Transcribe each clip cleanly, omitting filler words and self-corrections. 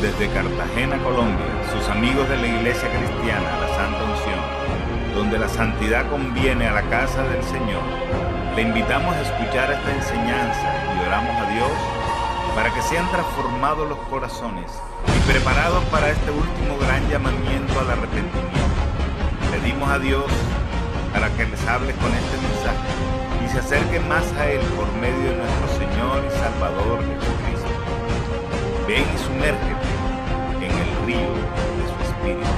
Desde Cartagena, Colombia, sus amigos de la Iglesia Cristiana, la Santa Unción, donde la santidad conviene a la casa del Señor, le invitamos a escuchar esta enseñanza y oramos a Dios para que sean transformados los corazones y preparados para este último gran llamamiento al arrepentimiento. Pedimos a Dios para que les hable con este mensaje y se acerquen más a Él por medio de nuestro Señor y Salvador Jesucristo. Ven y sumérgete en el río de su Espíritu.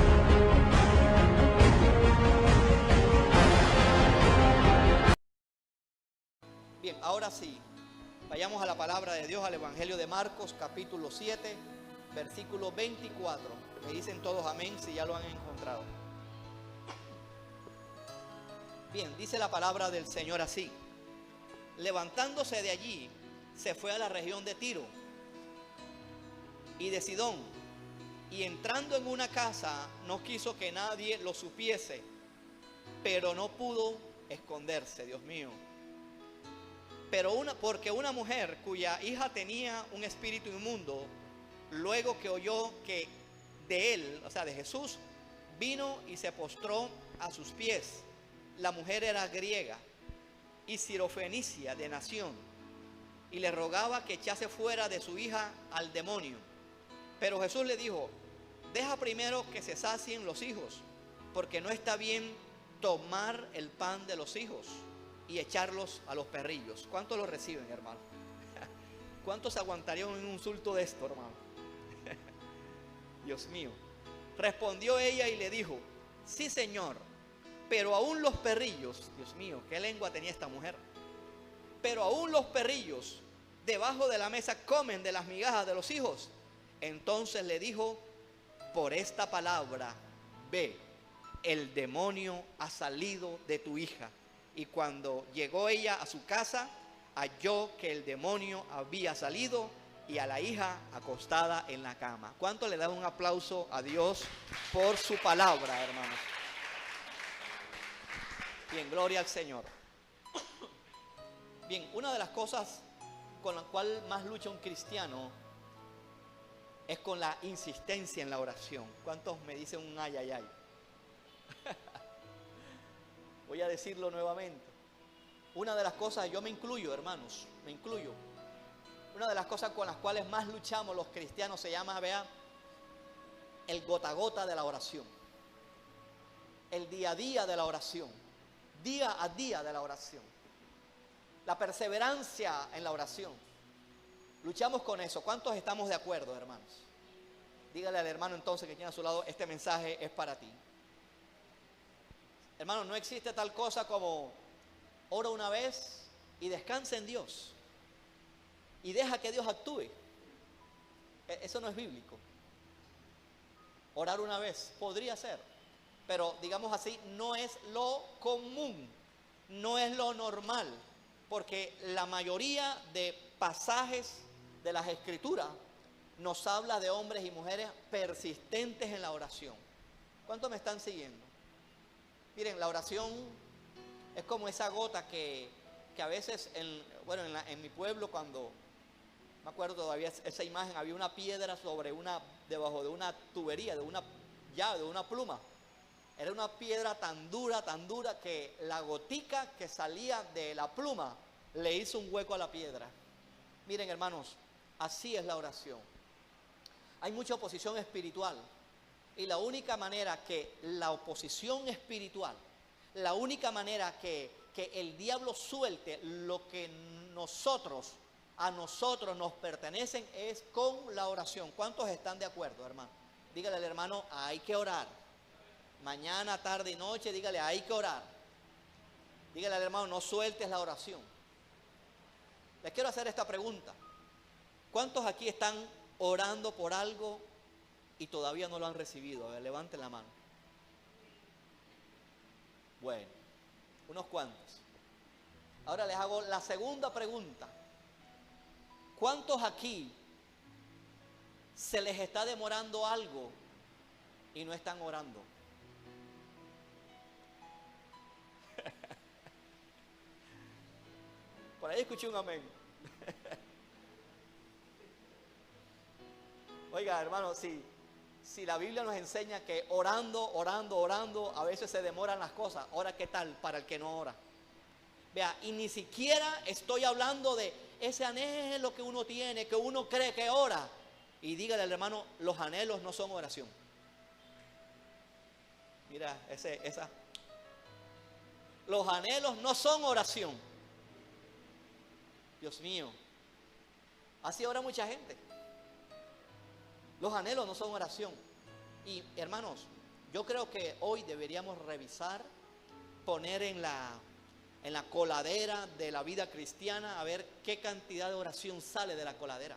Bien, ahora sí, vayamos a la palabra de Dios, al Evangelio de Marcos, capítulo 7, versículo 24. Me dicen todos amén si ya lo han encontrado. Bien, dice la palabra del Señor así: levantándose de allí, se fue a la región de Tiro y de Sidón, y entrando en una casa no quiso que nadie lo supiese, pero no pudo esconderse, Dios mío. Porque una mujer cuya hija tenía un espíritu inmundo, luego que oyó que de él, o sea de Jesús, vino y se postró a sus pies. La mujer era griega y sirofenicia de nación, y le rogaba que echase fuera de su hija al demonio. Pero Jesús le dijo: deja primero que se sacien los hijos, porque no está bien tomar el pan de los hijos y echarlos a los perrillos. ¿Cuántos lo reciben, hermano? ¿Cuántos aguantarían un insulto de esto, hermano? Dios mío. Respondió ella y le dijo: sí, Señor, pero aún los perrillos, Dios mío, qué lengua tenía esta mujer, pero aún los perrillos debajo de la mesa comen de las migajas de los hijos. Entonces le dijo: por esta palabra, ve, el demonio ha salido de tu hija. Y cuando llegó ella a su casa, halló que el demonio había salido y a la hija acostada en la cama. ¿Cuánto le dan un aplauso a Dios por su palabra, hermanos? Bien, gloria al Señor. Bien, una de las cosas con la cual más lucha un cristiano es con la insistencia en la oración. ¿Cuántos me dicen un ay, ay, ay? Voy a decirlo nuevamente. Una de las cosas, yo me incluyo, hermanos, me incluyo. Una de las cosas con las cuales más luchamos los cristianos se llama, vea, el gota a gota de la oración. El día a día de la oración. Día a día de la oración. La perseverancia en la oración. Luchamos con eso. ¿Cuántos estamos de acuerdo, hermanos? Dígale al hermano entonces que tiene a su lado: este mensaje es para ti. Hermano, no existe tal cosa como ora una vez y descansa en Dios y deja que Dios actúe. Eso no es bíblico. Orar una vez podría ser, pero digamos así, no es lo común, no es lo normal, porque la mayoría de pasajes de las Escrituras nos habla de hombres y mujeres persistentes en la oración. ¿Cuántos me están siguiendo? Miren, la oración es como esa gota que a veces, en mi pueblo, cuando, me acuerdo todavía esa imagen, había una piedra debajo de una tubería, de una llave, de una pluma. Era una piedra tan dura, que la gotica que salía de la pluma le hizo un hueco a la piedra. Miren, hermanos, así es la oración. Hay mucha oposición espiritual. Y la única manera que la oposición espiritual, la única manera que el diablo suelte lo que a nosotros nos pertenecen es con la oración. ¿Cuántos están de acuerdo, hermano? Dígale al hermano: hay que orar. Mañana, tarde y noche, dígale: hay que orar. Dígale al hermano: no sueltes la oración. Les quiero hacer esta pregunta: ¿cuántos aquí están orando por algo y todavía no lo han recibido? A ver, levanten la mano. Bueno, unos cuantos. Ahora les hago la segunda pregunta: ¿cuántos aquí se les está demorando algo y no están orando? Por ahí escuché un amén. Oiga, hermano, si la Biblia nos enseña que orando, a veces se demoran las cosas, ahora qué tal para el que no ora. Vea, y ni siquiera estoy hablando de ese anhelo que uno tiene, que uno cree que ora. Y dígale al hermano, los anhelos no son oración. Mira, los anhelos no son oración. Dios mío, así ora mucha gente. Los anhelos no son oración. Y hermanos, yo creo que hoy deberíamos revisar, poner en la coladera de la vida cristiana, a ver qué cantidad de oración sale de la coladera.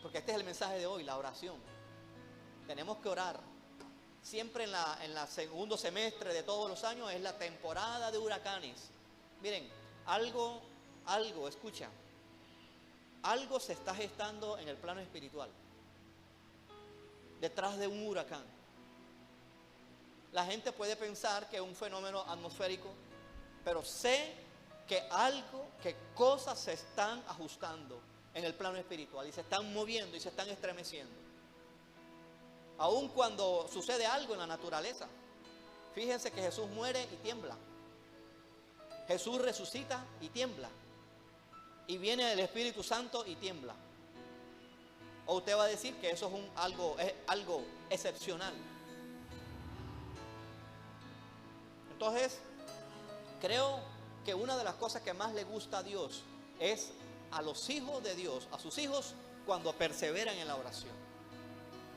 Porque este es el mensaje de hoy, la oración. Tenemos que orar. Siempre en la segundo semestre de todos los años es la temporada de huracanes. Miren, algo, escucha, algo se está gestando en el plano espiritual, detrás de un huracán. La gente puede pensar que es un fenómeno atmosférico, pero sé que cosas se están ajustando en el plano espiritual y se están moviendo y se están estremeciendo. Aun cuando sucede algo en la naturaleza. Fíjense que Jesús muere y tiembla. Jesús resucita y tiembla. Y viene el Espíritu Santo y tiembla. O usted va a decir que eso es algo excepcional. Entonces, creo que una de las cosas que más le gusta a Dios es a los hijos de Dios, a sus hijos, cuando perseveran en la oración.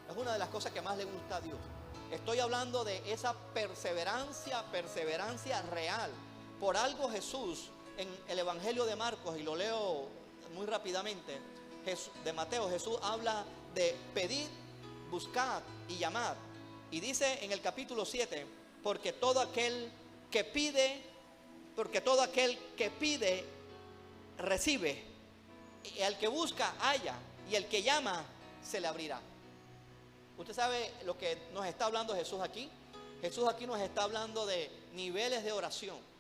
Es una de las cosas que más le gusta a Dios. Estoy hablando de esa perseverancia real. Por algo Jesús, en el Evangelio de Marcos, y lo leo muy rápidamente, de Mateo, Jesús habla de pedir, buscar y llamar. Y dice en el capítulo 7, porque todo aquel que pide, recibe. Y el que busca, halla. Y el que llama, se le abrirá. ¿Usted sabe lo que nos está hablando Jesús aquí? Jesús aquí nos está hablando de niveles de oración.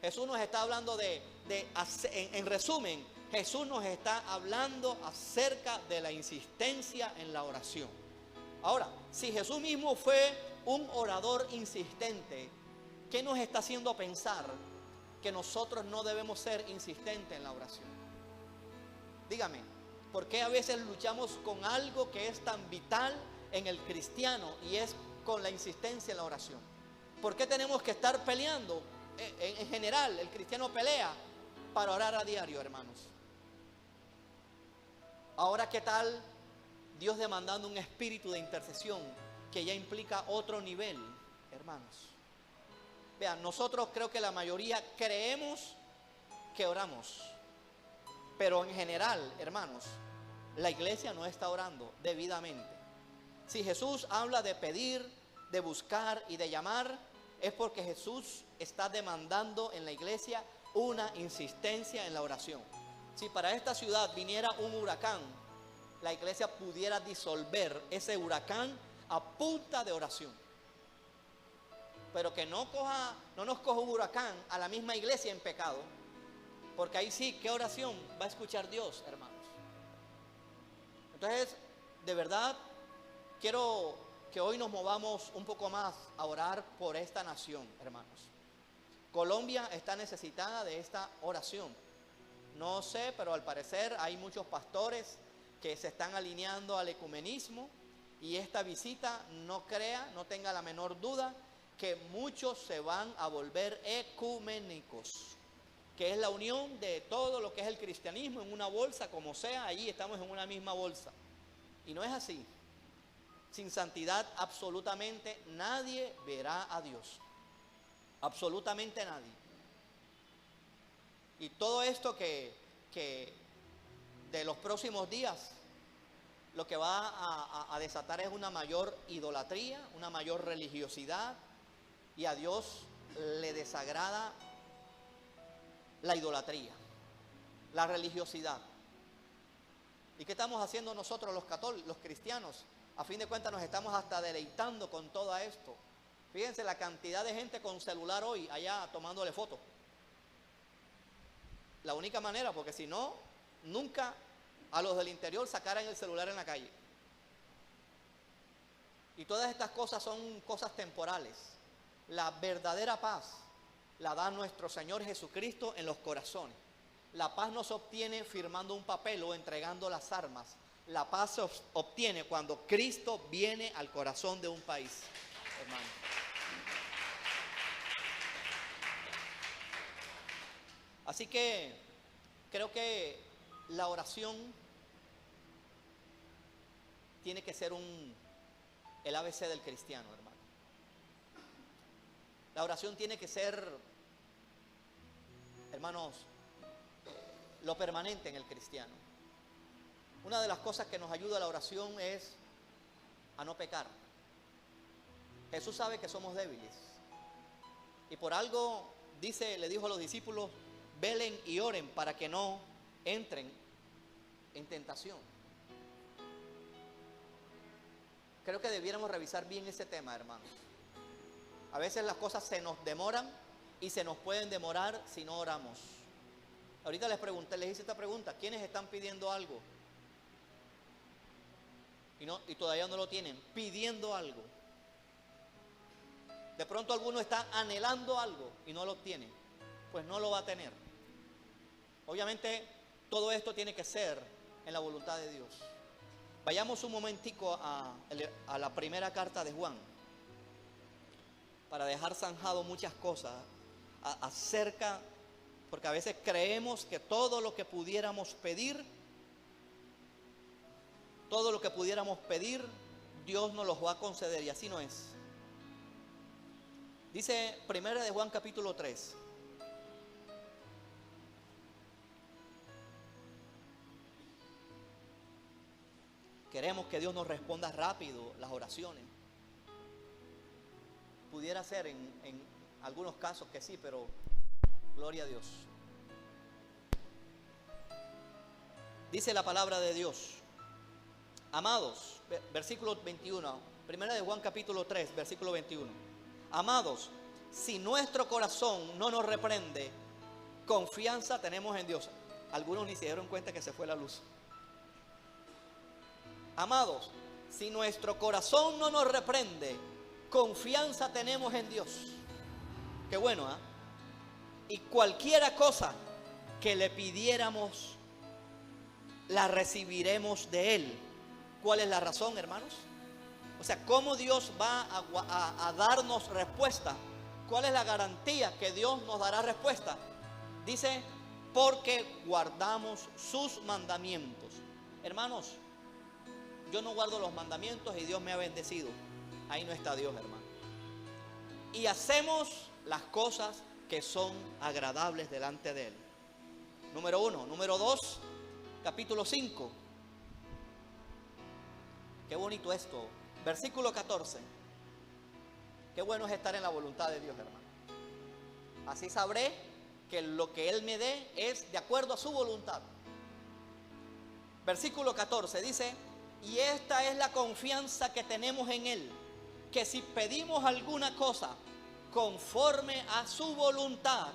Jesús nos está hablando en resumen, Jesús nos está hablando acerca de la insistencia en la oración. Ahora, si Jesús mismo fue un orador insistente, ¿qué nos está haciendo pensar que nosotros no debemos ser insistentes en la oración? Dígame, ¿por qué a veces luchamos con algo que es tan vital en el cristiano y es con la insistencia en la oración? ¿Por qué tenemos que estar peleando? En general, el cristiano pelea para orar a diario, hermanos. Ahora, ¿qué tal Dios demandando un espíritu de intercesión que ya implica otro nivel, hermanos? Vean, nosotros creo que la mayoría creemos que oramos, pero en general, hermanos, la iglesia no está orando debidamente. Si Jesús habla de pedir, de buscar y de llamar, es porque Jesús está demandando en la iglesia una insistencia en la oración. Si para esta ciudad viniera un huracán, la iglesia pudiera disolver ese huracán a punta de oración. Pero que no nos coja un huracán a la misma iglesia en pecado, porque ahí sí, ¿qué oración va a escuchar Dios, hermanos? Entonces, de verdad, quiero que hoy nos movamos un poco más a orar por esta nación, hermanos. Colombia está necesitada de esta oración. No sé, pero al parecer hay muchos pastores que se están alineando al ecumenismo, y esta visita, no tenga la menor duda que muchos se van a volver ecuménicos, que es la unión de todo lo que es el cristianismo en una bolsa, como sea, allí estamos en una misma bolsa. Y no es así. Sin santidad absolutamente nadie verá a Dios. Absolutamente nadie. Y todo esto que de los próximos días, lo que va a desatar es una mayor idolatría, una mayor religiosidad, y a Dios le desagrada la idolatría, la religiosidad. ¿Y qué estamos haciendo nosotros los católicos, los cristianos? A fin de cuentas nos estamos hasta deleitando con todo esto. Fíjense la cantidad de gente con celular hoy allá tomándole fotos. La única manera, porque si no, nunca a los del interior sacaran el celular en la calle. Y todas estas cosas son cosas temporales. La verdadera paz la da nuestro Señor Jesucristo en los corazones. La paz no se obtiene firmando un papel o entregando las armas. La paz se obtiene cuando Cristo viene al corazón de un país, hermano. Así que creo que la oración tiene que ser el ABC del cristiano, hermano. La oración tiene que ser, hermanos, lo permanente en el cristiano. Una de las cosas que nos ayuda a la oración es a no pecar. Jesús sabe que somos débiles. Y por algo le dijo a los discípulos, velen y oren para que no entren en tentación. Creo que debiéramos revisar bien ese tema, hermanos. A veces las cosas se nos demoran y se nos pueden demorar si no oramos. Ahorita les hice esta pregunta, ¿quiénes están pidiendo algo? Y todavía no lo tienen, pidiendo algo. De pronto alguno está anhelando algo y no lo tiene, pues no lo va a tener. Obviamente todo esto tiene que ser en la voluntad de Dios. Vayamos un momentico a la primera carta de Juan, para dejar zanjado muchas cosas acerca, porque a veces creemos que todo lo que pudiéramos pedir, Dios nos los va a conceder, y así no es. Dice primera de Juan capítulo 3. Queremos que Dios nos responda rápido las oraciones. Pudiera ser en algunos casos que sí, pero gloria a Dios. Dice la palabra de Dios. Amados, versículo 21, primera de Juan capítulo 3, versículo 21. Amados, si nuestro corazón no nos reprende, confianza tenemos en Dios. Algunos ni se dieron cuenta que se fue la luz. Amados, si nuestro corazón no nos reprende, confianza tenemos en Dios. Qué bueno, ¿eh? Y cualquiera cosa que le pidiéramos, la recibiremos de Él. ¿Cuál es la razón, hermanos? O sea, ¿cómo Dios va a darnos respuesta? ¿Cuál es la garantía que Dios nos dará respuesta? Dice, porque guardamos sus mandamientos. Hermanos, yo no guardo los mandamientos y Dios me ha bendecido. Ahí no está Dios, hermano. Y hacemos las cosas que son agradables delante de Él. Número 1. Número 2, capítulo 5. Qué bonito esto. Versículo 14. Qué bueno es estar en la voluntad de Dios, hermano. Así sabré que lo que Él me dé es de acuerdo a su voluntad. Versículo 14 dice, y esta es la confianza que tenemos en Él, que si pedimos alguna cosa conforme a su voluntad,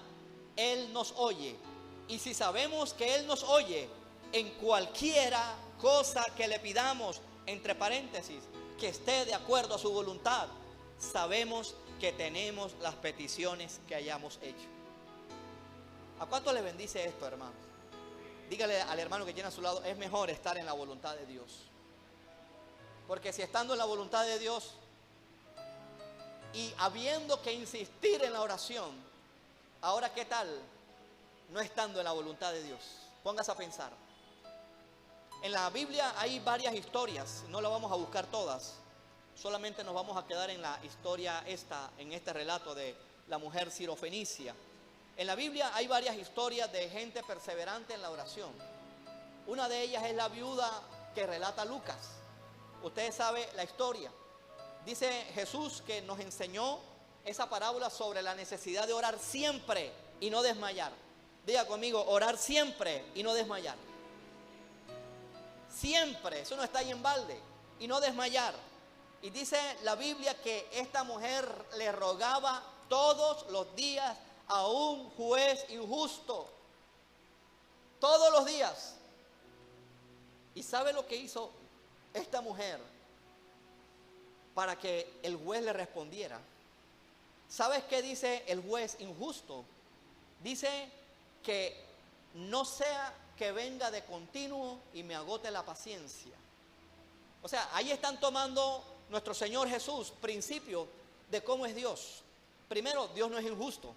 Él nos oye. Y si sabemos que Él nos oye en cualquiera cosa que le pidamos, entre paréntesis, que esté de acuerdo a su voluntad, sabemos que tenemos las peticiones que hayamos hecho. ¿A cuánto le bendice esto, hermanos? Dígale al hermano que tiene a su lado, es mejor estar en la voluntad de Dios. Porque si estando en la voluntad de Dios y habiendo que insistir en la oración, ahora ¿qué tal no estando en la voluntad de Dios? Póngase a pensar. En la Biblia hay varias historias, no las vamos a buscar todas. Solamente nos vamos a quedar en la historia en este relato de la mujer sirofenicia. En la Biblia hay varias historias de gente perseverante en la oración. Una de ellas es la viuda que relata Lucas. Ustedes saben la historia. Dice Jesús que nos enseñó esa parábola sobre la necesidad de orar siempre y no desmayar. Diga conmigo, orar siempre y no desmayar. Siempre, eso no está ahí en balde. Y no desmayar. Y dice la Biblia que esta mujer le rogaba todos los días a un juez injusto. Todos los días. ¿Y sabe lo que hizo esta mujer para que el juez le respondiera? ¿Sabes qué dice el juez injusto? Dice que no sea que venga de continuo y me agote la paciencia. O sea, ahí están tomando nuestro Señor Jesús principio de cómo es Dios. Primero, Dios no es injusto.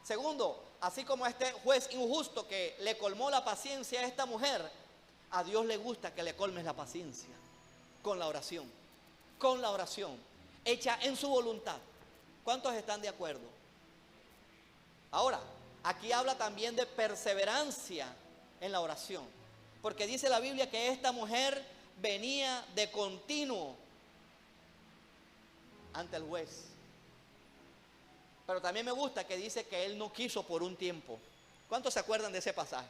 Segundo, así como este juez injusto que le colmó la paciencia a esta mujer, a Dios le gusta que le colmes la paciencia con la oración. Con la oración, hecha en su voluntad. ¿Cuántos están de acuerdo? Ahora, aquí habla también de perseverancia en la oración. Porque dice la Biblia que esta mujer venía de continuo ante el juez. Pero también me gusta que dice que él no quiso por un tiempo. ¿Cuántos se acuerdan de ese pasaje?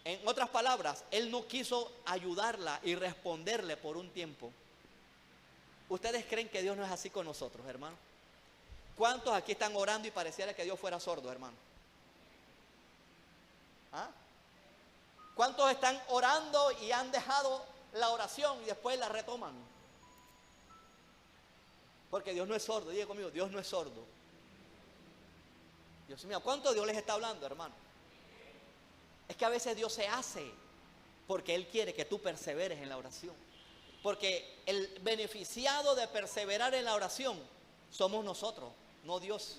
En otras palabras, él no quiso ayudarla y responderle por un tiempo. ¿Ustedes creen que Dios no es así con nosotros, hermano? ¿Cuántos aquí están orando y pareciera que Dios fuera sordo, hermano? ¿Ah? ¿Cuántos están orando y han dejado la oración y después la retoman? Porque Dios no es sordo. Diga conmigo, Dios no es sordo. Dios mío, ¿cuánto Dios les está hablando, hermano? Es que a veces Dios se hace porque Él quiere que tú perseveres en la oración. Porque el beneficiado de perseverar en la oración somos nosotros, no Dios.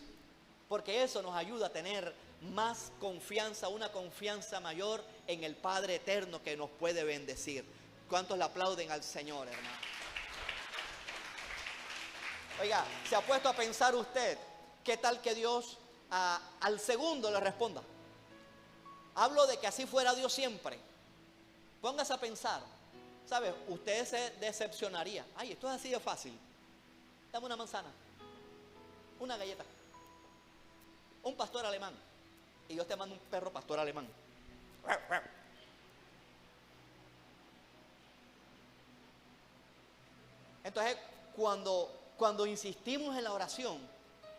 Porque eso nos ayuda a tener más confianza, una confianza mayor en el Padre eterno que nos puede bendecir. ¿Cuántos le aplauden al Señor, hermano? Oiga, ¿se ha puesto a pensar usted qué tal que Dios al segundo le responda? Hablo de que así fuera Dios siempre. Póngase a pensar. ¿Sabe? Usted se decepcionaría. Ay, esto es así de fácil. Dame una manzana, una galleta, un pastor alemán. Y Dios te manda un perro pastor alemán. Entonces, cuando insistimos en la oración,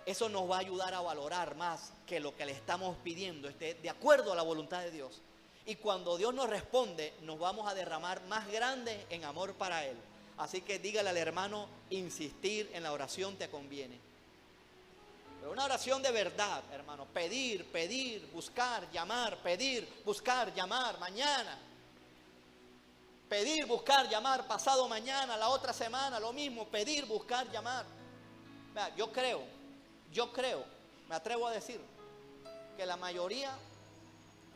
eso nos va a ayudar a valorar más que lo que le estamos pidiendo esté de acuerdo a la voluntad de Dios. Y cuando Dios nos responde, nos vamos a derramar más grande en amor para Él. Así que dígale al hermano, insistir en la oración te conviene. Pero una oración de verdad, hermano. Pedir, pedir, buscar, llamar, pedir, buscar, llamar, mañana. Pedir, buscar, llamar, pasado mañana, la otra semana, lo mismo. Pedir, buscar, llamar. Vea, yo creo, me atrevo a decir, que la mayoría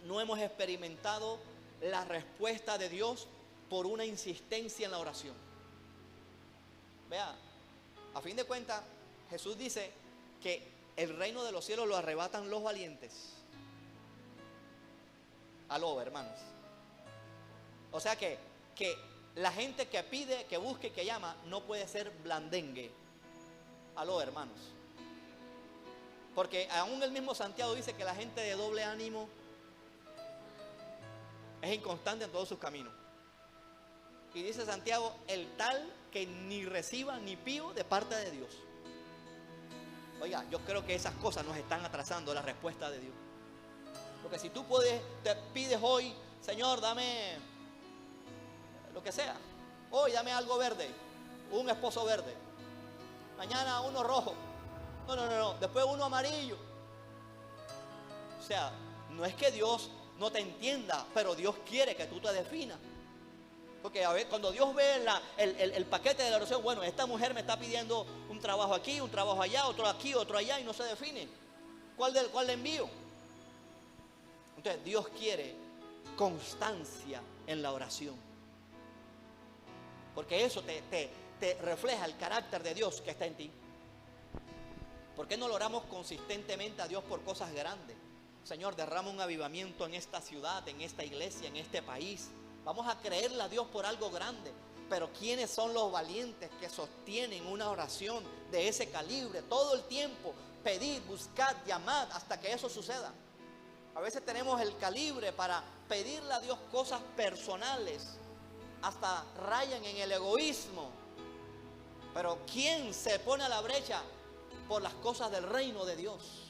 no hemos experimentado la respuesta de Dios por una insistencia en la oración. Vea, a fin de cuentas, Jesús dice que el reino de los cielos lo arrebatan los valientes. Aló, hermanos. O sea que la gente que pide, que busque, que llama, no puede ser blandengue. Aló, hermanos. Porque aún el mismo Santiago dice que la gente de doble ánimo es inconstante en todos sus caminos. Y dice Santiago, el tal que ni reciba ni pío de parte de Dios. Oiga, yo creo que esas cosas nos están atrasando la respuesta de Dios. Porque si tú te pides hoy, Señor, dame lo que sea. Hoy dame algo verde, un esposo verde. Mañana uno rojo. No. Después uno amarillo. O sea, no es que Dios no te entienda, pero Dios quiere que tú te definas. Porque a ver, cuando Dios ve el paquete de la oración, bueno, esta mujer me está pidiendo un trabajo aquí, un trabajo allá, otro aquí, otro allá, y no se define. ¿Cuál le envío? Entonces, Dios quiere constancia en la oración. Porque eso te refleja el carácter de Dios que está en ti. ¿Por qué no lo oramos consistentemente a Dios por cosas grandes? Señor, derrama un avivamiento en esta ciudad, en esta iglesia, en este país. Vamos a creerle a Dios por algo grande. Pero ¿quiénes son los valientes que sostienen una oración de ese calibre todo el tiempo? Pedid, buscad, llamad hasta que eso suceda. A veces tenemos el calibre para pedirle a Dios cosas personales, hasta rayan en el egoísmo. Pero ¿quién se pone a la brecha por las cosas del reino de Dios?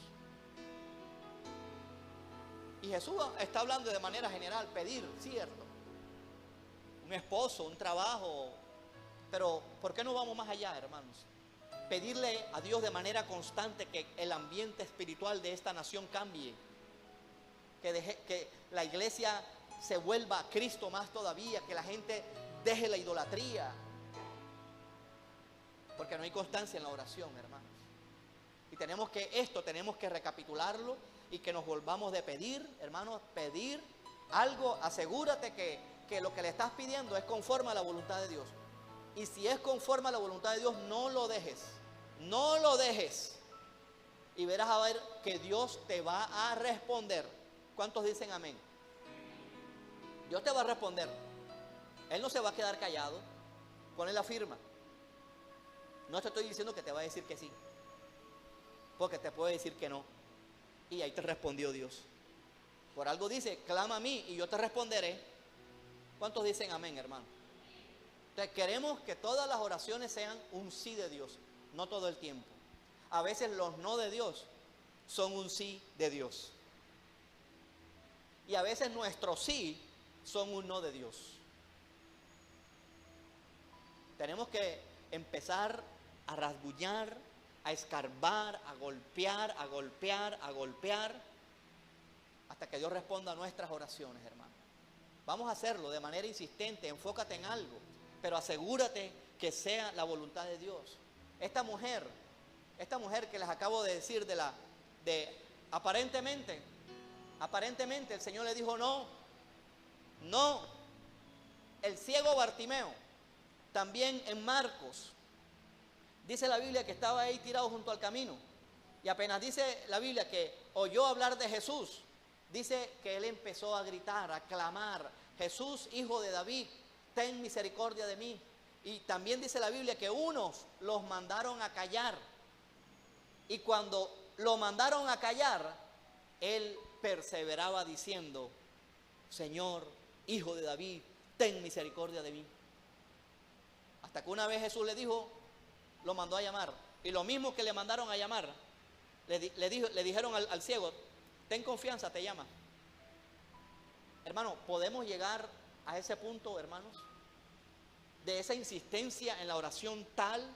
Y Jesús está hablando de manera general, pedir, cierto. Un esposo, un trabajo. Pero ¿por qué no vamos más allá, hermanos? Pedirle a Dios de manera constante que el ambiente espiritual de esta nación cambie. Que la iglesia se vuelva a Cristo más todavía, que la gente deje la idolatría. Porque no hay constancia en la oración, hermanos. Y tenemos que recapitularlo y que nos volvamos de pedir, hermanos, pedir algo. Asegúrate que lo que le estás pidiendo es conforme a la voluntad de Dios. Y si es conforme a la voluntad de Dios, no lo dejes. No lo dejes. Y verás a ver que Dios te va a responder. ¿Cuántos dicen amén? Dios te va a responder. Él no se va a quedar callado. Ponle la firma. No te estoy diciendo que te va a decir que sí, porque te puede decir que no. Y ahí te respondió Dios. Por algo dice, clama a mí y yo te responderé. ¿Cuántos dicen amén, hermano? Entonces queremos que todas las oraciones sean un sí de Dios, no todo el tiempo. A veces los no de Dios son un sí de Dios. Y a veces nuestros sí son un no de Dios. Tenemos que empezar a rasguñar, a escarbar, a golpear, hasta que Dios responda a nuestras oraciones, hermano. Vamos a hacerlo de manera insistente, enfócate en algo, pero asegúrate que sea la voluntad de Dios. Esta mujer que les acabo de decir aparentemente el Señor le dijo no. El ciego Bartimeo, también en Marcos, dice la Biblia que estaba ahí tirado junto al camino. Y apenas dice la Biblia que oyó hablar de Jesús, dice que él empezó a gritar, a clamar: Jesús, hijo de David, ten misericordia de mí. Y también dice la Biblia que unos los mandaron a callar. Y cuando lo mandaron a callar, él perseveraba diciendo: Señor, hijo de David, ten misericordia de mí. Hasta que una vez Jesús le dijo, lo mandó a llamar. Y lo mismo que le mandaron a llamar, le dijeron al ciego: ten confianza, te llama. Hermano, ¿podemos llegar a ese punto, hermanos? De esa insistencia en la oración tal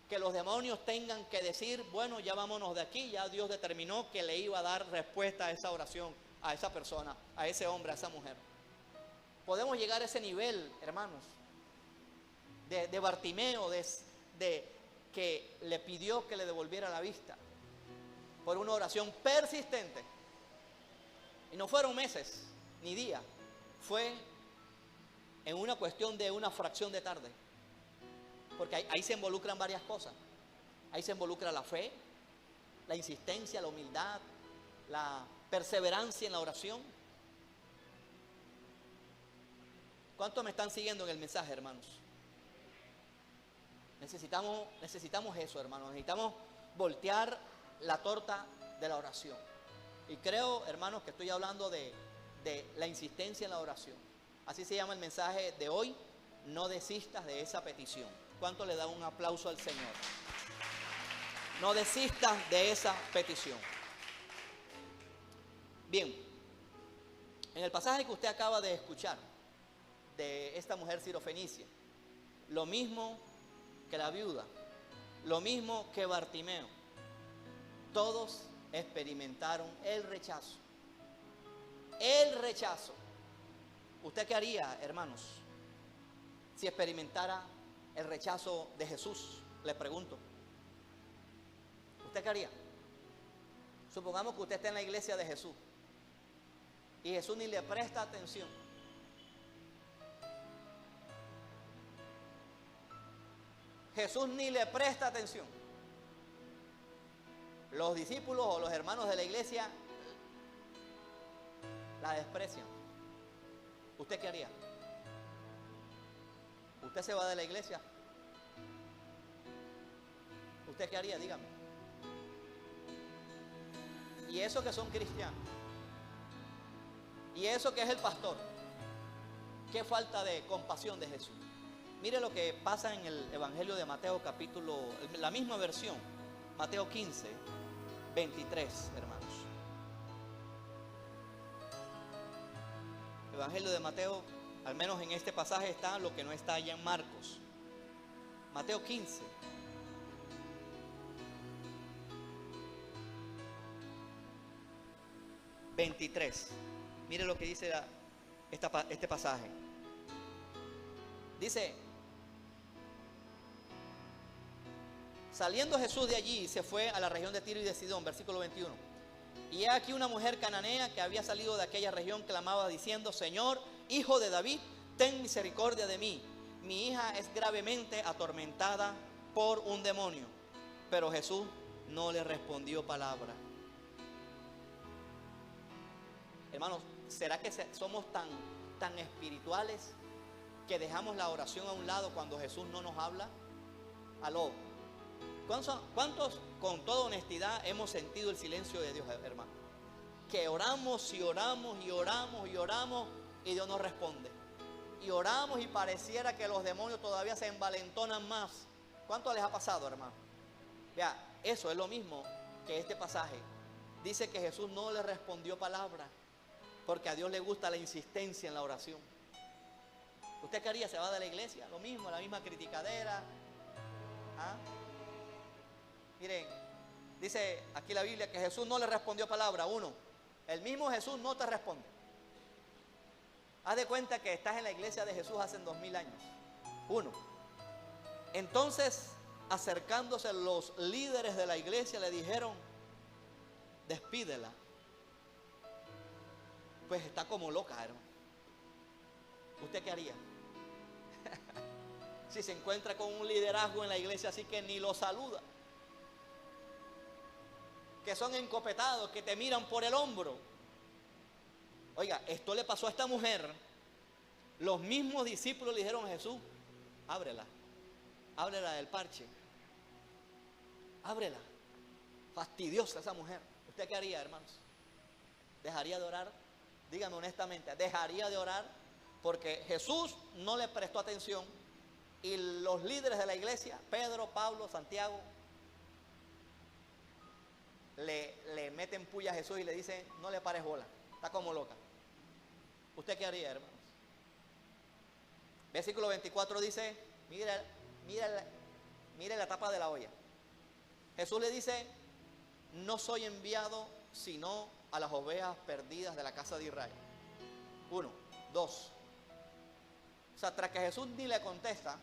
que los demonios tengan que decir: bueno, ya vámonos de aquí, ya Dios determinó que le iba a dar respuesta a esa oración, a esa persona, a ese hombre, a esa mujer. Podemos llegar a ese nivel, hermanos, de Bartimeo, de que le pidió que le devolviera la vista por una oración persistente. Y no fueron meses ni días, fue en una cuestión de una fracción de tarde. Porque ahí se involucran varias cosas. Ahí se involucra la fe, la insistencia, la humildad, la perseverancia en la oración. ¿Cuántos me están siguiendo en el mensaje, hermanos? Necesitamos eso, hermanos. Necesitamos voltear la torta de la oración. Y creo, hermanos, que estoy hablando de la insistencia en la oración. Así se llama el mensaje de hoy: no desistas de esa petición. ¿Cuánto le da un aplauso al Señor? No desistas de esa petición. Bien, en el pasaje que usted acaba de escuchar de esta mujer sirofenicia, lo mismo que la viuda, lo mismo que Bartimeo, todos experimentaron el rechazo. El rechazo. ¿Usted qué haría, hermanos, si experimentara el rechazo de Jesús? Les pregunto. ¿Usted qué haría? Supongamos que usted está en la iglesia de Jesús y Jesús ni le presta atención. Jesús ni le presta atención. Los discípulos o los hermanos de la iglesia la desprecian. ¿Usted qué haría? ¿Usted se va de la iglesia? ¿Usted qué haría? Dígame. Y eso que son cristianos, y eso que es el pastor, qué falta de compasión de Jesús. Mire lo que pasa en el Evangelio de Mateo, capítulo, la misma versión, Mateo 15, 23, hermanos. Evangelio de Mateo, al menos en este pasaje está lo que no está allá en Marcos. Mateo 15. ...23... Mire lo que dice este pasaje. Dice: saliendo Jesús de allí, se fue a la región de Tiro y de Sidón. Versículo 21. Y he aquí una mujer cananea que había salido de aquella región, clamaba diciendo: Señor, Hijo de David, ten misericordia de mí. Mi hija es gravemente atormentada por un demonio. Pero Jesús no le respondió palabra. Hermanos, ¿será que somos tan espirituales que dejamos la oración a un lado cuando Jesús no nos habla? Aló. ¿Cuántos con toda honestidad hemos sentido el silencio de Dios, hermano? Que oramos y oramos y oramos y oramos y Dios no responde. Y oramos y pareciera que los demonios todavía se envalentonan más. ¿Cuánto les ha pasado, hermano? Vea, eso es lo mismo que este pasaje. Dice que Jesús no le respondió palabra, porque a Dios le gusta la insistencia en la oración. ¿Usted qué haría? ¿Se va de la iglesia? Lo mismo, la misma criticadera. ¿Ah? Miren, dice aquí la Biblia que Jesús no le respondió palabra. Uno, el mismo Jesús no te responde. Haz de cuenta que estás en la iglesia de Jesús hace 2000 años. Uno. Entonces, acercándose los líderes de la iglesia, le dijeron: despídela. Pues está como loca, hermano. ¿Usted qué haría? Si se encuentra con un liderazgo en la iglesia así que ni lo saluda, que son encopetados, que te miran por el hombro. Oiga, esto le pasó a esta mujer. Los mismos discípulos le dijeron a Jesús: ábrela, ábrela del parche, ábrela. Fastidiosa esa mujer. ¿Usted qué haría, hermanos? ¿Dejaría de orar? Díganme honestamente, ¿dejaría de orar? Porque Jesús no le prestó atención y los líderes de la iglesia, Pedro, Pablo, Santiago, le meten puya a Jesús y le dicen: no le pares bola, está como loca. ¿Usted qué haría, hermanos? Versículo 24 dice: mire la tapa de la olla. Jesús le dice: no soy enviado sino a las ovejas perdidas de la casa de Israel. Uno. Dos. O sea, tras que Jesús ni le contesta,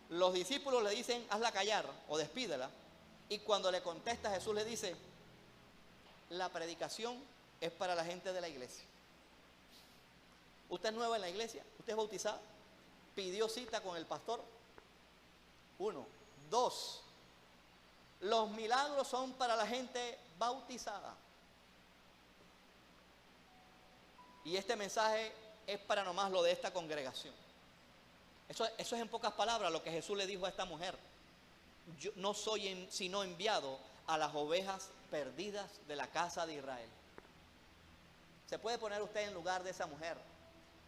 los discípulos le dicen: hazla callar o despídela. Y cuando le contesta, Jesús le dice: la predicación es para la gente de la iglesia. ¿Usted es nueva en la iglesia? ¿Usted es bautizado? ¿Pidió cita con el pastor? Uno. Dos. Los milagros son para la gente bautizada. Y este mensaje es para nomás lo de esta congregación. Eso es en pocas palabras lo que Jesús le dijo a esta mujer: yo no soy sino enviado a las ovejas perdidas de la casa de Israel. ¿Se puede poner usted en lugar de esa mujer?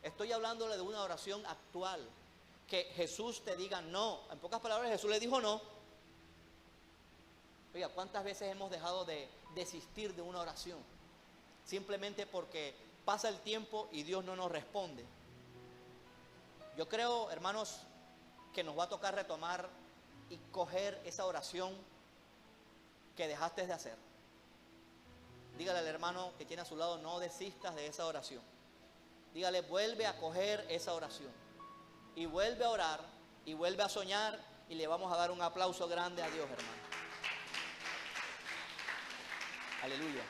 Estoy hablándole de una oración actual. Que Jesús te diga no. En pocas palabras, Jesús le dijo no. Oiga, ¿cuántas veces hemos dejado de desistir de una oración? Simplemente porque pasa el tiempo y Dios no nos responde. Yo creo, hermanos, que nos va a tocar retomar y coger esa oración que dejaste de hacer. Dígale al hermano que tiene a su lado: no desistas de esa oración. Dígale: vuelve a coger esa oración. Y vuelve a orar y vuelve a soñar, y le vamos a dar un aplauso grande a Dios, hermano. Aleluya.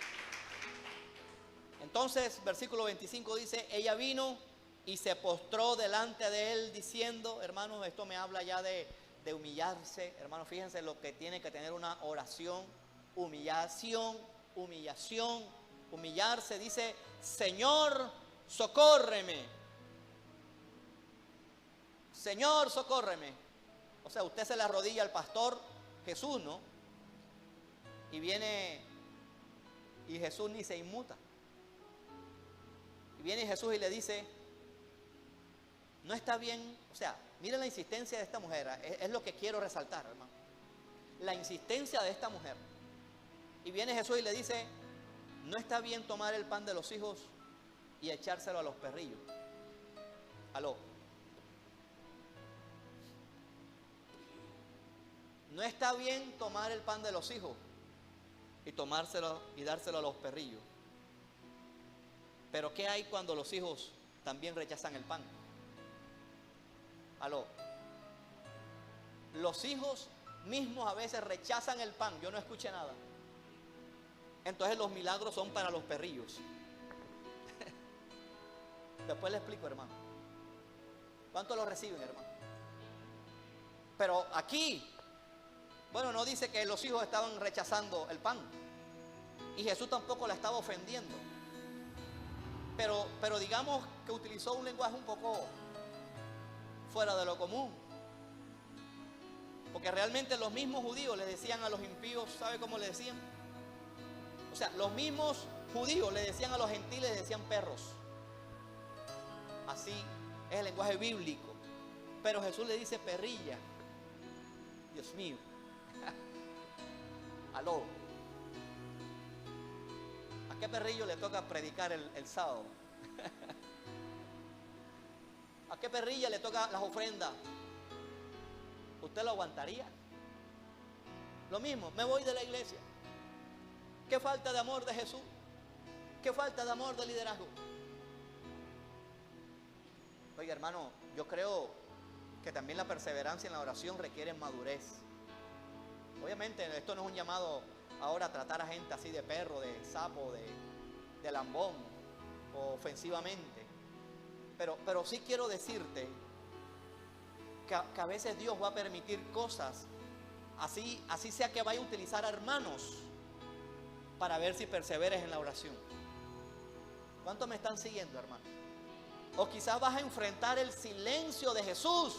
Entonces, versículo 25 dice: ella vino y se postró delante de él diciendo, hermanos, esto me habla ya de humillarse. Hermanos, fíjense lo que tiene que tener una oración: humillación, humillación, humillarse. Dice: Señor, socórreme. Señor, socórreme. O sea, usted se le arrodilla al pastor Jesús, ¿no? Y viene y Jesús ni se inmuta. Y viene Jesús y le dice: no está bien. O sea, miren la insistencia de esta mujer. Es lo que quiero resaltar, hermano. La insistencia de esta mujer. Y viene Jesús y le dice: no está bien tomar el pan de los hijos y echárselo a los perrillos. Aló. No está bien tomar el pan de los hijos y tomárselo y dárselo a los perrillos. Pero ¿qué hay cuando los hijos también rechazan el pan? Aló. Los hijos mismos a veces rechazan el pan. Yo no escuché nada. Entonces los milagros son para los perrillos. Después le explico, hermano. ¿Cuánto lo reciben, hermano? Pero aquí, bueno, no dice que los hijos estaban rechazando el pan. Y Jesús tampoco la estaba ofendiendo. Pero digamos que utilizó un lenguaje un poco fuera de lo común. Porque realmente los mismos judíos le decían a los impíos, ¿sabe cómo le decían? O sea, los mismos judíos le decían a los gentiles, le decían perros. Así es el lenguaje bíblico. Pero Jesús le dice perrilla. Dios mío. Aló. ¿A qué perrillo le toca predicar el sábado? ¿A qué perrilla le toca las ofrendas? ¿Usted lo aguantaría? Lo mismo, me voy de la iglesia. ¿Qué falta de amor de Jesús? ¿Qué falta de amor de liderazgo? Oiga, hermano, yo creo que también la perseverancia en la oración requiere madurez. Obviamente esto no es un llamado ahora a tratar a gente así de perro, de sapo, de lambón, o ofensivamente. Pero sí quiero decirte que a veces Dios va a permitir cosas, así sea que vaya a utilizar a hermanos para ver si perseveres en la oración. ¿Cuántos me están siguiendo, hermano? O quizás vas a enfrentar el silencio de Jesús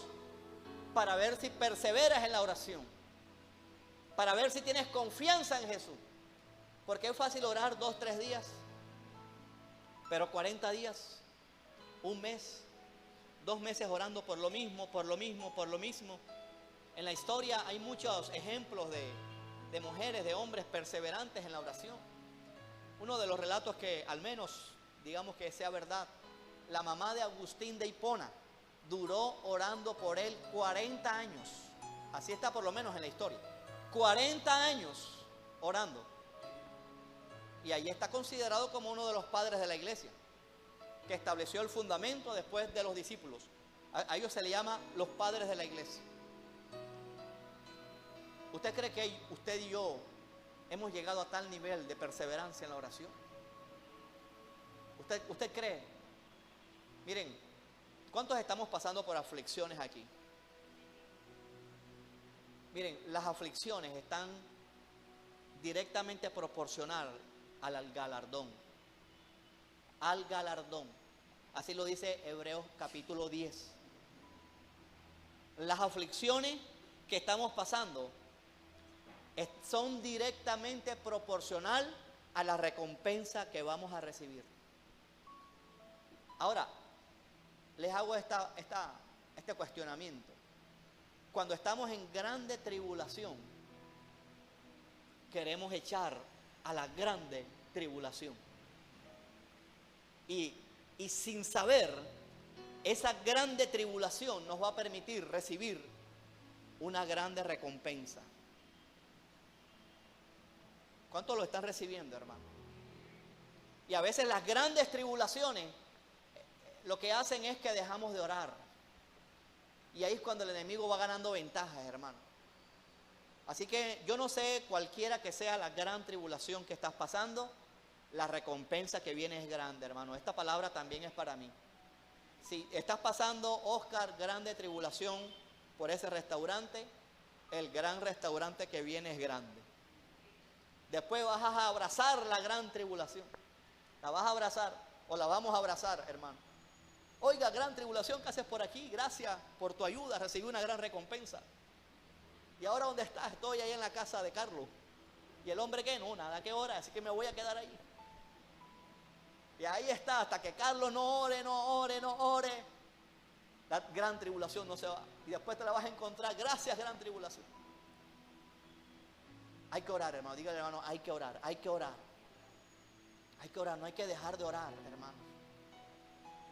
para ver si perseveras en la oración, para ver si tienes confianza en Jesús. Porque es fácil orar 2, 3 días, pero 40 días, un mes, 2 meses orando por lo mismo. En la historia hay muchos ejemplos de mujeres, de hombres perseverantes en la oración. Uno de los relatos que al menos, digamos que sea verdad, la mamá de Agustín de Hipona duró orando por él 40 años. Así está por lo menos en la historia. 40 años orando. Y ahí está considerado como uno de los padres de la iglesia, que estableció el fundamento después de los discípulos. A ellos se le llama los padres de la iglesia. ¿Usted cree que usted y yo hemos llegado a tal nivel de perseverancia en la oración? ¿Usted cree? Miren, ¿cuántos estamos pasando por aflicciones aquí? Miren, las aflicciones están directamente proporcional al galardón. Al galardón. Así lo dice Hebreos capítulo 10. Las aflicciones que estamos pasando son directamente proporcional a la recompensa que vamos a recibir. Ahora, les hago este cuestionamiento. Cuando estamos en grande tribulación, queremos echar a la grande tribulación. Y sin saber, esa grande tribulación nos va a permitir recibir una grande recompensa. ¿Cuántos lo están recibiendo, hermano? Y a veces las grandes tribulaciones lo que hacen es que dejamos de orar. Y ahí es cuando el enemigo va ganando ventajas, hermano. Así que yo no sé, cualquiera que sea la gran tribulación que estás pasando, la recompensa que viene es grande, hermano. Esta palabra también es para mí. Si estás pasando, Oscar, grande tribulación por ese restaurante, el gran restaurante que viene es grande. Después vas a abrazar la gran tribulación. La vas a abrazar o la vamos a abrazar, hermano. Oiga, gran tribulación, ¿qué haces por aquí? Gracias por tu ayuda, recibí una gran recompensa. ¿Y ahora dónde estás? Estoy ahí en la casa de Carlos. ¿Y el hombre qué? No, nada que ora, así que me voy a quedar ahí. Y ahí está, hasta que Carlos no ore. La gran tribulación no se va. Y después te la vas a encontrar. Gracias, gran tribulación. Hay que orar, hermano. Dígale, hermano, hay que orar. Hay que orar, no hay que dejar de orar, hermano.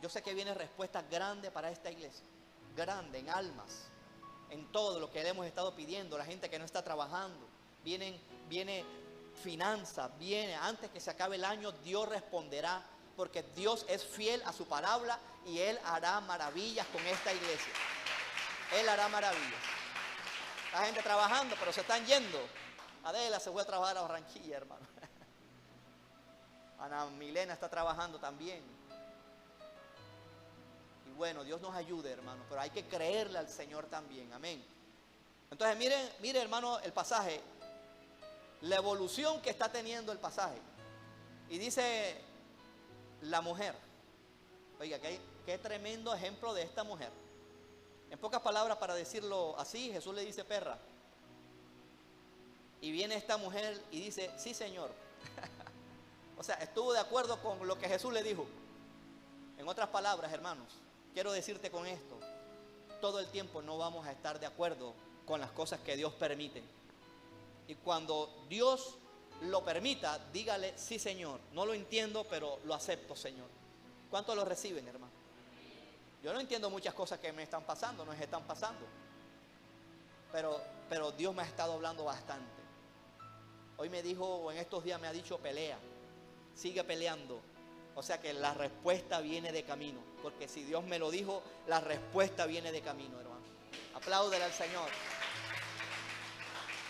yo sé que viene respuesta grande para esta iglesia, grande en almas, en todo lo que le hemos estado pidiendo, la gente que no está trabajando, viene finanzas, viene antes que se acabe el año, Dios responderá, porque Dios es fiel a su palabra y Él hará maravillas con esta iglesia. Él hará maravillas. La gente trabajando, pero se están yendo. Adela se fue a trabajar a Barranquilla, hermano. Ana Milena está trabajando también. Y bueno, Dios nos ayude, hermano, pero hay que creerle al Señor también, amén. Entonces miren, hermano, el pasaje, la evolución que está teniendo el pasaje. Y dice la mujer, oiga, qué tremendo ejemplo de esta mujer. En pocas palabras, para decirlo así, Jesús le dice perra. Y viene esta mujer y dice, sí, Señor. O sea, estuvo de acuerdo con lo que Jesús le dijo. En otras palabras, hermanos, quiero decirte con esto, todo el tiempo no vamos a estar de acuerdo con las cosas que Dios permite. Y cuando Dios lo permita, dígale, sí, Señor, no lo entiendo, pero lo acepto, Señor. ¿Cuántos lo reciben, hermano? Yo no entiendo muchas cosas que me están pasando, nos están pasando. Pero Dios me ha estado hablando bastante. Hoy me dijo, o en estos días me ha dicho, pelea, sigue peleando. O sea que la respuesta viene de camino. Porque si Dios me lo dijo, la respuesta viene de camino, hermano. Apláudele al Señor.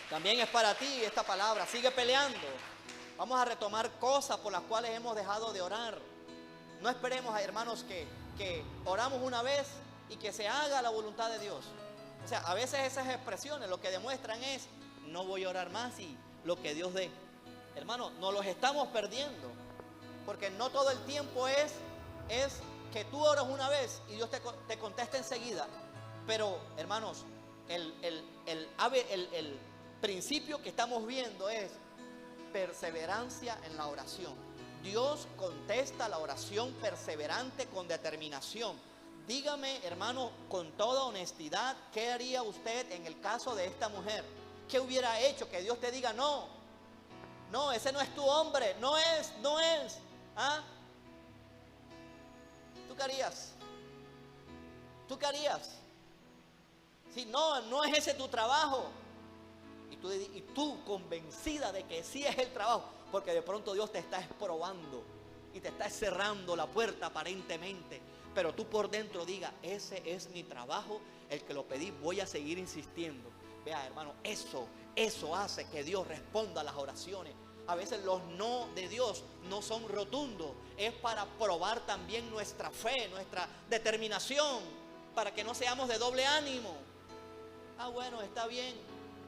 También es para ti esta palabra, sigue peleando. Vamos a retomar cosas por las cuales hemos dejado de orar. No esperemos, hermanos, que oramos una vez y que se haga la voluntad de Dios. O sea, a veces esas expresiones lo que demuestran es, no voy a orar más y lo que Dios dé. Hermano, nos los estamos perdiendo. Porque no todo el tiempo es que tú oras una vez y Dios te contesta enseguida. Pero, hermanos, el principio que estamos viendo es perseverancia en la oración. Dios contesta la oración perseverante con determinación. Dígame, hermano, con toda honestidad, ¿qué haría usted en el caso de esta mujer? ¿Qué hubiera hecho? Que Dios te diga, no, ese no es tu hombre, no es. ¿Ah? ¿Tú qué harías? ¿Tú qué harías? Si no es ese tu trabajo. Y tú convencida de que sí es el trabajo, porque de pronto Dios te está probando y te está cerrando la puerta aparentemente, pero tú por dentro diga, ese es mi trabajo, el que lo pedí, voy a seguir insistiendo. Vea, hermano, eso hace que Dios responda a las oraciones. A veces los no de Dios no son rotundos, es para probar también nuestra fe, nuestra determinación, para que no seamos de doble ánimo. Bueno, está bien,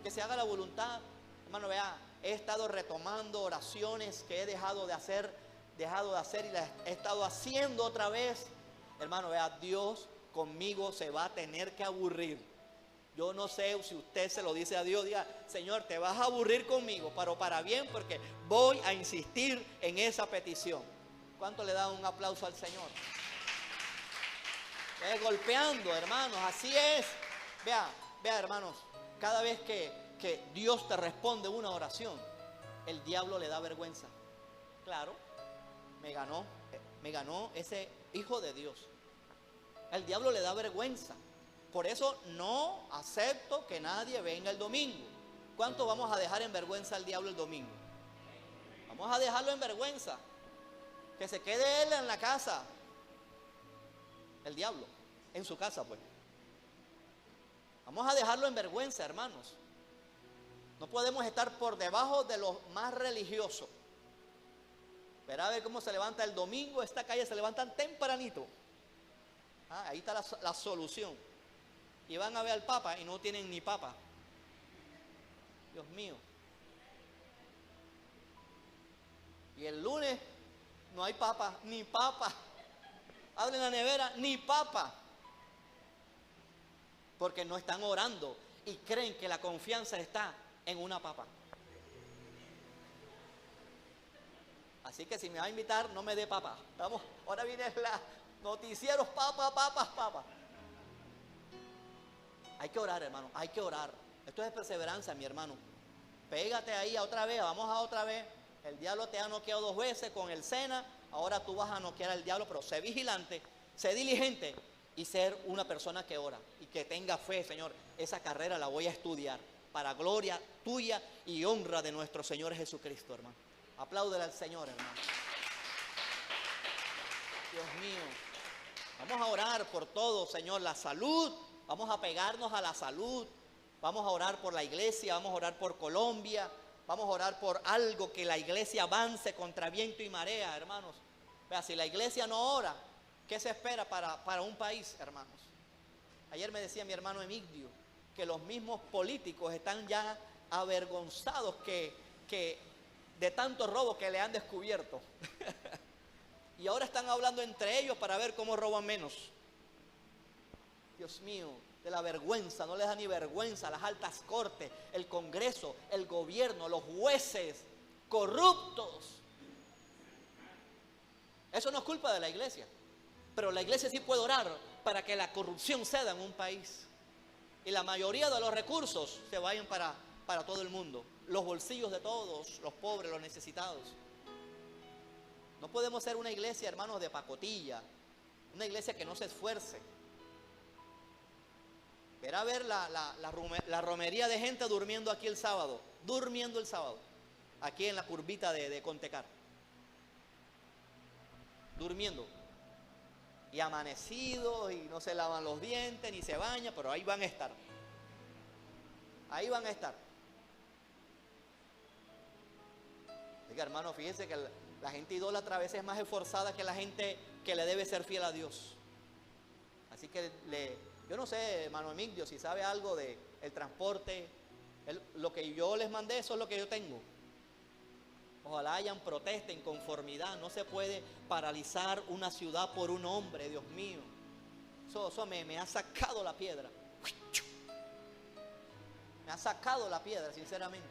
que se haga la voluntad. Hermano, vea, he estado retomando oraciones que he dejado de hacer y las he estado haciendo otra vez. Hermano, vea, Dios conmigo se va a tener que aburrir. Yo no sé si usted se lo dice a Dios, diga, Señor, te vas a aburrir conmigo, pero para bien, porque voy a insistir en esa petición. ¿Cuánto le da un aplauso al Señor? Golpeando, hermanos, así es. Vea, hermanos, cada vez que Dios te responde una oración, el diablo le da vergüenza. Claro, me ganó ese hijo de Dios. El diablo le da vergüenza. Por eso no acepto que nadie venga el domingo. ¿Cuánto vamos a dejar en vergüenza al diablo el domingo? Vamos a dejarlo en vergüenza. Que se quede él en la casa. El diablo, en su casa, pues. Vamos a dejarlo en vergüenza, hermanos. No podemos estar por debajo de los más religiosos. Verá a ver cómo se levanta el domingo. Esta calle se levantan tempranito. Ahí está la solución. Y van a ver al Papa y no tienen ni papa. Dios mío. Y el lunes no hay papa, ni papa. Abren la nevera, ni papa. Porque no están orando y creen que la confianza está en una papa. Así que si me va a invitar, no me dé papa. Ahora viene la noticieros, papa. Hay que orar, hermano, hay que orar. Esto es perseverancia, mi hermano. Pégate ahí otra vez, vamos a otra vez. El diablo te ha noqueado 2 veces con el Sena. Ahora tú vas a noquear al diablo, pero sé vigilante. Sé diligente y ser una persona que ora y que tenga fe, Señor. Esa carrera la voy a estudiar para gloria tuya y honra de nuestro Señor Jesucristo, hermano. Apláudele al Señor, hermano. Dios mío. Vamos a orar por todo, Señor, la salud. Vamos a pegarnos a la salud. Vamos a orar por la iglesia, vamos a orar por Colombia. Vamos a orar por algo, que la iglesia avance contra viento y marea, hermanos. Vea, si la iglesia no ora, ¿qué se espera para un país, hermanos? Ayer me decía mi hermano Emigdio que los mismos políticos están ya avergonzados que de tantos robos que le han descubierto. Y ahora están hablando entre ellos para ver cómo roban menos. Dios mío, de la vergüenza, no les da ni vergüenza. Las altas cortes, el Congreso, el gobierno, los jueces corruptos. Eso no es culpa de la iglesia, pero la iglesia sí puede orar para que la corrupción ceda en un país y la mayoría de los recursos se vayan para todo el mundo, los bolsillos de todos, los pobres, los necesitados. No podemos ser una iglesia, hermanos, de pacotilla, una iglesia que no se esfuerce. Verá ver la romería de gente durmiendo aquí el sábado, aquí en la curvita de Contecar, durmiendo, y amanecidos, y no se lavan los dientes, ni se bañan, pero ahí van a estar, Oiga, hermano, fíjense que la gente idólatra a veces es más esforzada que la gente que le debe ser fiel a Dios. Así que yo no sé, hermano Emigdio, si sabe algo del transporte. Lo que yo les mandé, eso es lo que yo tengo. Ojalá hayan protesta, inconformidad. No se puede paralizar una ciudad por un hombre, Dios mío. Eso me ha sacado la piedra. Me ha sacado la piedra, sinceramente.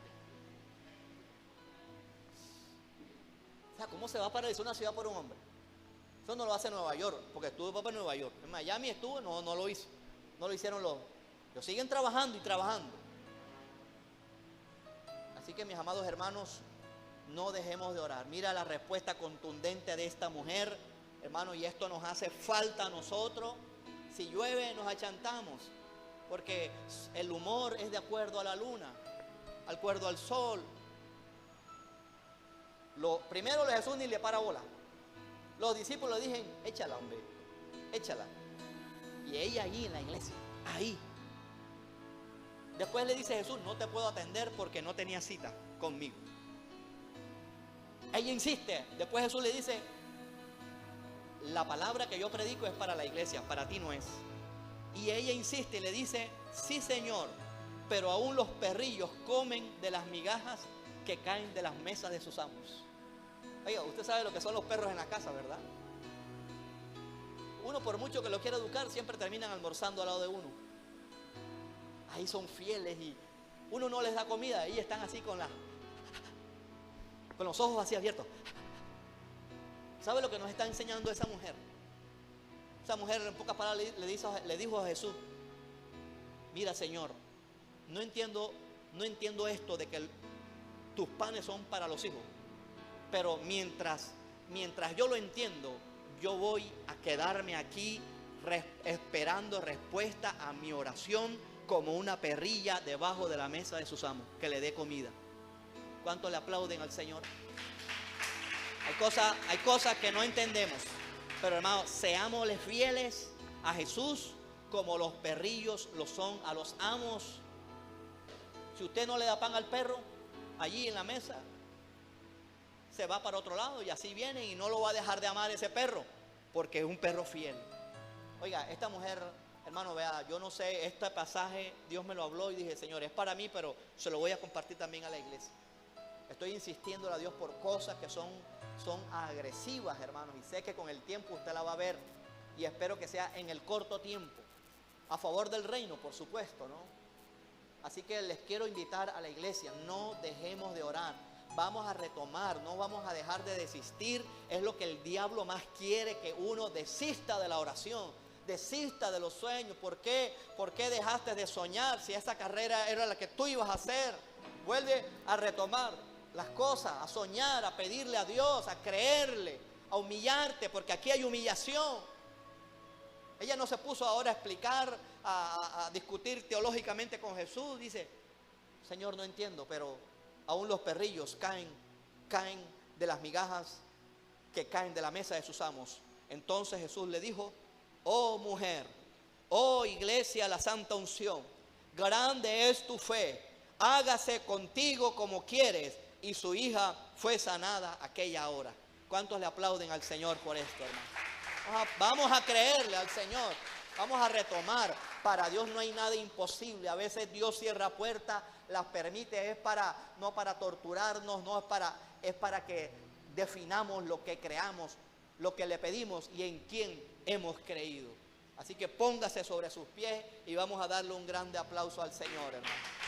O sea, ¿cómo se va a paralizar una ciudad por un hombre? Eso no lo hace Nueva York, porque estuvo papá en Nueva York. En Miami estuvo, no lo hizo. No lo hicieron ellos siguen trabajando y trabajando. Así que, mis amados hermanos, no dejemos de orar. Mira la respuesta contundente de esta mujer, hermano, y esto nos hace falta a nosotros. Si llueve, nos achantamos, porque el humor es de acuerdo a la luna, de acuerdo al sol. Primero Jesús ni le para bola. Los discípulos le dijeron, échala, hombre, échala. Y ella allí en la iglesia, ahí. Después le dice Jesús, no te puedo atender porque no tenía cita conmigo. Ella insiste. Después Jesús le dice, la palabra que yo predico es para la iglesia, para ti no es. Y ella insiste y le dice, sí, Señor, pero aún los perrillos comen de las migajas que caen de las mesas de sus amos. Oiga, usted sabe lo que son los perros en la casa, ¿verdad? Uno, por mucho que lo quiera educar, siempre terminan almorzando al lado de uno. Ahí son fieles y uno no les da comida, ahí están así con los ojos así abiertos. ¿Sabe lo que nos está enseñando esa mujer? Esa mujer, en pocas palabras, le dijo a Jesús, mira, Señor, no entiendo esto de que tus panes son para los hijos, pero mientras yo lo entiendo, yo voy a quedarme aquí esperando respuesta a mi oración como una perrilla debajo de la mesa de sus amos, que le dé comida. ¿Cuánto le aplauden al Señor? Hay cosas que no entendemos, pero hermanos, seámosle fieles a Jesús como los perrillos lo son a los amos. Si usted no le da pan al perro allí en la mesa, se va para otro lado y así viene y no lo va a dejar de amar ese perro, porque es un perro fiel. Oiga, esta mujer, hermano, vea, yo no sé, este pasaje Dios me lo habló y dije, Señor, es para mí, pero se lo voy a compartir también a la iglesia. Estoy insistiendo a Dios por cosas que son agresivas, hermanos, y sé que con el tiempo usted la va a ver, y espero que sea en el corto tiempo, a favor del reino, por supuesto, ¿no? Así que les quiero invitar a la iglesia, no dejemos de orar, vamos a retomar, no vamos a dejar de desistir. Es lo que el diablo más quiere, que uno desista de la oración, desista de los sueños. ¿Por qué? ¿Por qué dejaste de soñar si esa carrera era la que tú ibas a hacer? Vuelve a retomar las cosas, a soñar, a pedirle a Dios, a creerle, a humillarte, porque aquí hay humillación. Ella no se puso ahora a explicar, a discutir teológicamente con Jesús. Dice, Señor, no entiendo, pero aún los perrillos caen de las migajas que caen de la mesa de sus amos. Entonces Jesús le dijo, oh mujer, oh iglesia, la santa unción, grande es tu fe, hágase contigo como quieres. Y su hija fue sanada aquella hora. ¿Cuántos le aplauden al Señor por esto, hermano? Vamos a creerle al Señor. Vamos a retomar. Para Dios no hay nada imposible. A veces Dios cierra puertas, las permite, no para torturarnos, es para que definamos lo que creamos, lo que le pedimos y en quién hemos creído. Así que póngase sobre sus pies y vamos a darle un grande aplauso al Señor, hermano.